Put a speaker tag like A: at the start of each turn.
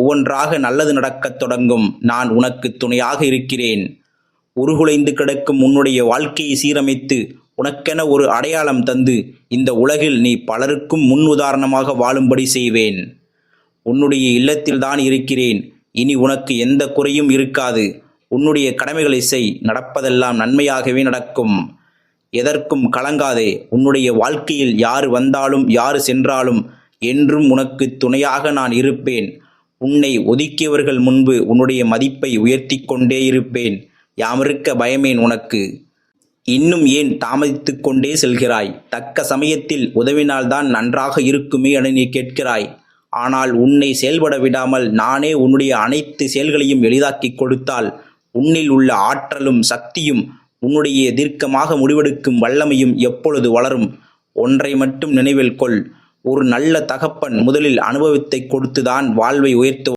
A: ஒவ்வொன்றாக நல்லது நடக்கத் தொடங்கும். நான் உனக்கு துணையாக இருக்கிறேன். உருகுலைந்து கிடக்கும் உன்னுடைய வாழ்க்கையை சீரமைத்து உனக்கென ஒரு அடையாளம் தந்து இந்த உலகில் நீ பலருக்கும் முன் உதாரணமாக வாழும்படி செய்வேன். உன்னுடைய இல்லத்தில்தான் இருக்கிறேன். இனி உனக்கு எந்த குறையும் இருக்காது. உன்னுடைய கடமைகளை செய். நடப்பதெல்லாம் நன்மையாகவே நடக்கும். எதற்கும் கலங்காதே. உன்னுடைய வாழ்க்கையில் யார் வந்தாலும் யார் சென்றாலும் என்றும் உனக்கு துணையாக நான் இருப்பேன். உன்னை ஒதுக்கியவர்கள் முன்பு உன்னுடைய மதிப்பை உயர்த்தி கொண்டே இருப்பேன். யாமிருக்க பயமேன் உனக்கு? இன்னும் ஏன் தாமதித்துக் கொண்டே செல்கிறாய்? தக்க சமயத்தில் உதவினால்தான் நன்றாக இருக்குமே என நீ கேட்கிறாய். ஆனால் உன்னை செயல்பட விடாமல் நானே உன்னுடைய அனைத்து செயல்களையும் எளிதாக்கிக் கொடுத்தால் உன்னில் உள்ள ஆற்றலும் சக்தியும் உன்னுடைய தீர்க்கமாக முடிவெடுக்கும் வல்லமையும் எப்பொழுது வளரும்? ஒன்றை மட்டும் நினைவில் கொள். ஒரு நல்ல தகப்பன் முதலில் அனுபவத்தை கொடுத்துதான் வாழ்வை உயர்த்துவார்.